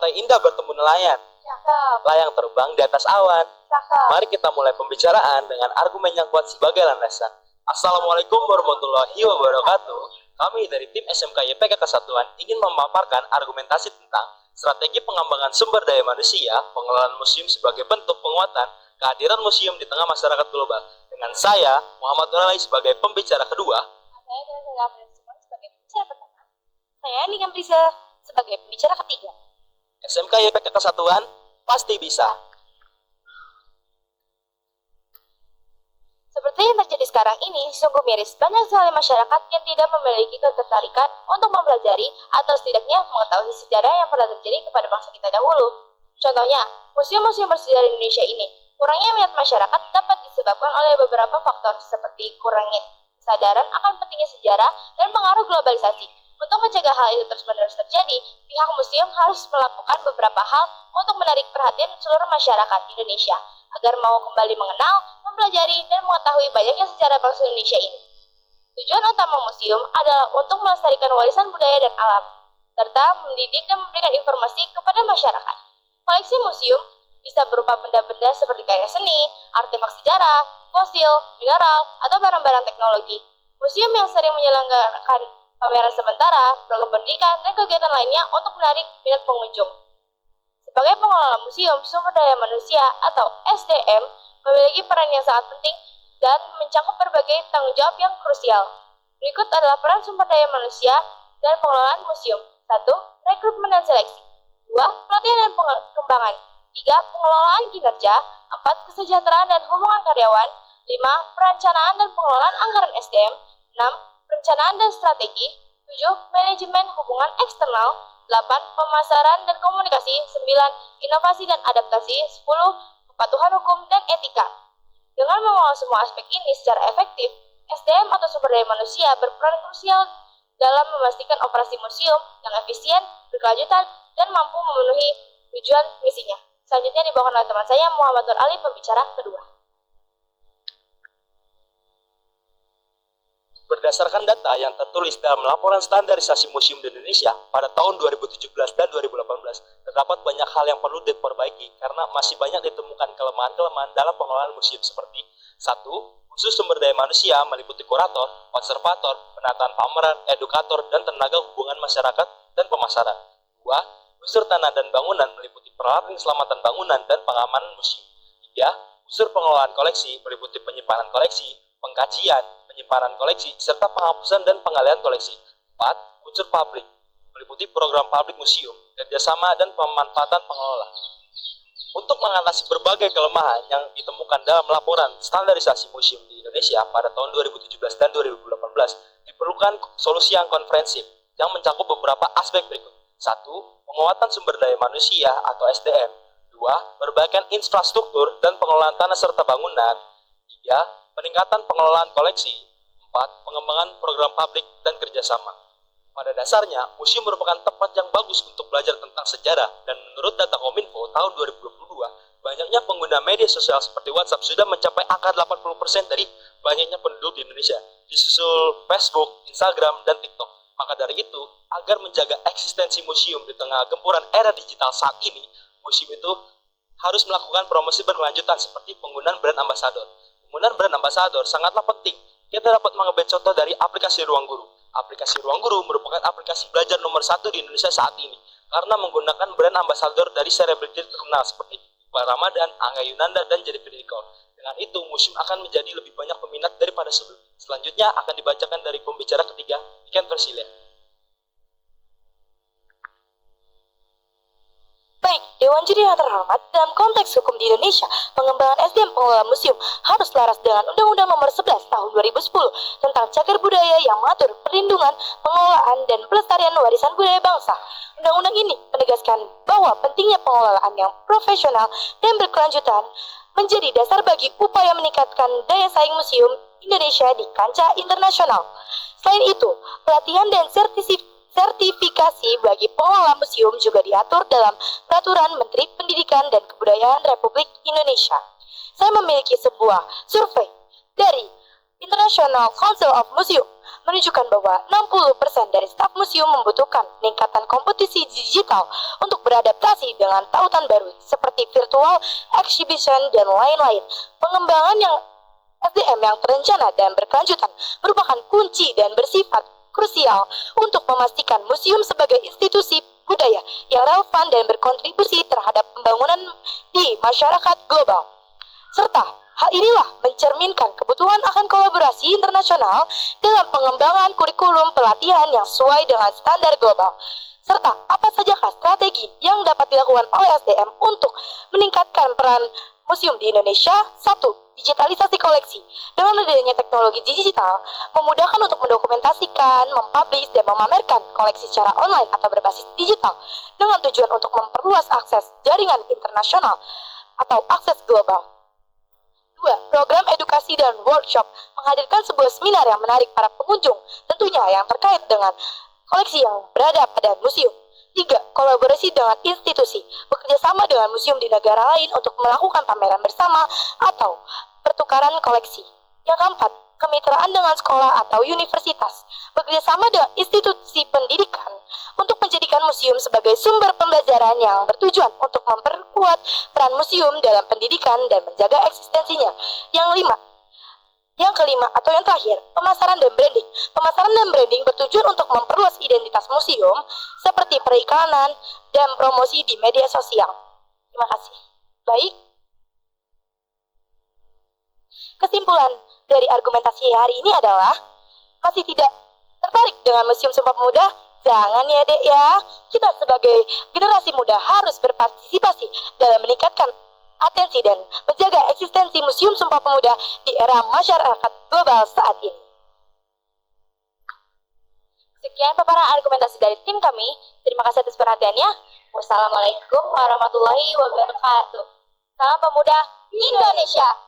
Pantai indah bertemu nelayan. Cakep. Layang terbang di atas awan. Cakep. Mari kita mulai pembicaraan dengan argumen yang kuat sebagai landasan. Assalamualaikum warahmatullahi wabarakatuh. Kami dari tim SMK YPK Kesatuan ingin memaparkan argumentasi tentang strategi pengembangan sumber daya manusia, pengelolaan museum sebagai bentuk penguatan kehadiran museum di tengah masyarakat global. Dengan saya, Muhammad Nurali sebagai pembicara kedua. Saya adalah Simon sebagai pembicara pertama. Saya Nika Prisa sebagai pembicara ketiga. SMK YPK Kesatuan pasti bisa. Seperti yang terjadi sekarang ini, sungguh miris banyak sekali masyarakat yang tidak memiliki ketertarikan untuk mempelajari atau setidaknya mengetahui sejarah yang pernah terjadi kepada bangsa kita dahulu. Contohnya, museum-museum bersejarah di Indonesia ini, kurangnya minat masyarakat dapat disebabkan oleh beberapa faktor seperti kurangnya kesadaran akan pentingnya sejarah dan pengaruh globalisasi. Untuk mencegah hal itu terus-menerus terjadi, pihak museum harus melakukan beberapa hal untuk menarik perhatian seluruh masyarakat Indonesia agar mau kembali mengenal, mempelajari, dan mengetahui banyaknya sejarah bangsa Indonesia ini. Tujuan utama museum adalah untuk melestarikan warisan budaya dan alam, serta mendidik dan memberikan informasi kepada masyarakat. Koleksi museum bisa berupa benda-benda seperti karya seni, artefak sejarah, fosil, mineral, atau barang-barang teknologi. Museum yang sering menyelenggarakan pameran sementara, program pendidikan, dan kegiatan lainnya untuk menarik minat pengunjung. Sebagai pengelola museum, sumber daya manusia atau SDM memiliki peran yang sangat penting dan mencakup berbagai tanggung jawab yang krusial. Berikut adalah peran sumber daya manusia dan pengelolaan museum. 1. Rekrutmen dan seleksi. 2. Pelatihan dan pengembangan. 3. Pengelolaan kinerja. 4. Kesejahteraan dan hubungan karyawan. 5. Perencanaan dan pengelolaan anggaran SDM. 6. Perencanaan dan strategi. 7. Manajemen hubungan eksternal. 8. Pemasaran dan komunikasi. 9. Inovasi dan adaptasi. 10. Kepatuhan hukum dan etika. Dengan mengelola semua aspek ini secara efektif, SDM atau sumber daya manusia berperan krusial dalam memastikan operasi museum yang efisien, berkelanjutan, dan mampu memenuhi tujuan misinya. Selanjutnya dibawakan oleh teman saya Muhammad Nur Ali, pembicara kedua. Berdasarkan data yang tertulis dalam laporan standarisasi museum di Indonesia pada tahun 2017 dan 2018, terdapat banyak hal yang perlu diperbaiki karena masih banyak ditemukan kelemahan-kelemahan dalam pengelolaan museum seperti 1. Khusus sumber daya manusia meliputi kurator, konservator, penataan pameran, edukator, dan tenaga hubungan masyarakat dan pemasaran. 2. Unsur tanah dan bangunan meliputi peralatan keselamatan bangunan dan pengamanan museum. 3. Unsur pengelolaan koleksi meliputi penyimpanan koleksi, pengkajian, penyimpanan koleksi, serta penghapusan dan pengalihan koleksi. 4. Unsur publik meliputi program publik museum, kerjasama, dan pemanfaatan pengelola. Untuk mengatasi berbagai kelemahan yang ditemukan dalam laporan standarisasi museum di Indonesia pada tahun 2017 dan 2018, diperlukan solusi yang komprehensif yang mencakup beberapa aspek berikut. 1. Penguatan sumber daya manusia atau SDM. 2. Perbaikan infrastruktur dan pengelolaan tanah serta bangunan. 3. Peningkatan pengelolaan koleksi. 4. Pengembangan program publik dan kerjasama. Pada dasarnya, museum merupakan tempat yang bagus untuk belajar tentang sejarah, dan menurut data Kominfo tahun 2022, banyaknya pengguna media sosial seperti WhatsApp sudah mencapai angka 80% dari banyaknya penduduk di Indonesia, disusul Facebook, Instagram, dan TikTok. Maka dari itu, agar menjaga eksistensi museum di tengah gempuran era digital saat ini, museum itu harus melakukan promosi berkelanjutan seperti penggunaan brand ambassador. Penggunaan brand ambassador sangatlah penting. Kita dapat mengambil contoh dari aplikasi Ruang Guru. Aplikasi Ruang Guru merupakan aplikasi belajar nomor 1 di Indonesia saat ini karena menggunakan brand ambassador dari selebriti terkenal seperti Iqbal Ramadan, Angga Yunanda, dan Jadi Pendidik. Dengan itu, museum akan menjadi lebih banyak peminat daripada sebelumnya. Selanjutnya akan dibacakan dari pembicara ketiga, Iken Versilia. Baik, Dewan Juri yang terhormat, dalam konteks hukum di Indonesia, pengembangan SDM pengelola museum harus selaras dengan Undang-Undang Nomor 11 Tahun 2010 tentang Cagar Budaya yang mengatur perlindungan, pengelolaan, dan pelestarian warisan budaya bangsa. Undang-undang ini menegaskan bahwa pentingnya pengelolaan yang profesional dan berkelanjutan menjadi dasar bagi upaya meningkatkan daya saing museum Indonesia di kancah internasional. Selain itu, pelatihan dan sertifikasi bagi pengelola museum juga diatur dalam Peraturan Menteri Pendidikan dan Kebudayaan Republik Indonesia. Saya memiliki sebuah survei dari International Council of Museum menunjukkan bahwa 60% dari staf museum membutuhkan peningkatan kompetisi digital untuk beradaptasi dengan tautan baru seperti virtual exhibition dan lain-lain. Pengembangan yang SDM yang terencana dan berkelanjutan merupakan kunci dan bersifat krusial untuk memastikan museum sebagai institusi budaya yang relevan dan berkontribusi terhadap pembangunan di masyarakat global. Serta hal inilah mencerminkan kebutuhan akan kolaborasi internasional dalam pengembangan kurikulum pelatihan yang sesuai dengan standar global. Serta apa sajakah strategi yang dapat dilakukan oleh SDM untuk meningkatkan peran museum di Indonesia? 1. Digitalisasi koleksi. Dengan adanya teknologi digital, memudahkan untuk mendokumentasikan, mempublish, dan memamerkan koleksi secara online atau berbasis digital dengan tujuan untuk memperluas akses jaringan internasional atau akses global. 2. Program edukasi dan workshop menghadirkan sebuah seminar yang menarik para pengunjung, tentunya yang terkait dengan koleksi yang berada pada museum. 3. Kolaborasi dengan institusi, bekerja sama dengan museum di negara lain untuk melakukan pameran bersama atau pertukaran koleksi. Yang keempat, kemitraan dengan sekolah atau universitas, bekerja sama dengan institusi pendidikan untuk menjadikan museum sebagai sumber pembelajaran yang bertujuan untuk memperkuat peran museum dalam pendidikan dan menjaga eksistensinya. Yang kelima atau yang terakhir, pemasaran dan branding. Pemasaran dan branding bertujuan untuk memperluas identitas museum seperti periklanan dan promosi di media sosial. Terima kasih. Baik. Kesimpulan dari argumentasi hari ini adalah masih tidak tertarik dengan Museum Sumpah Pemuda? Jangan ya dek ya. Kita sebagai generasi muda harus berpartisipasi dalam meningkatkan atensi dan menjaga eksistensi Museum Sumpah Pemuda di era masyarakat global saat ini. Sekian paparan argumentasi dari tim kami. Terima kasih atas perhatiannya. Wassalamualaikum warahmatullahi wabarakatuh. Salam Pemuda Indonesia.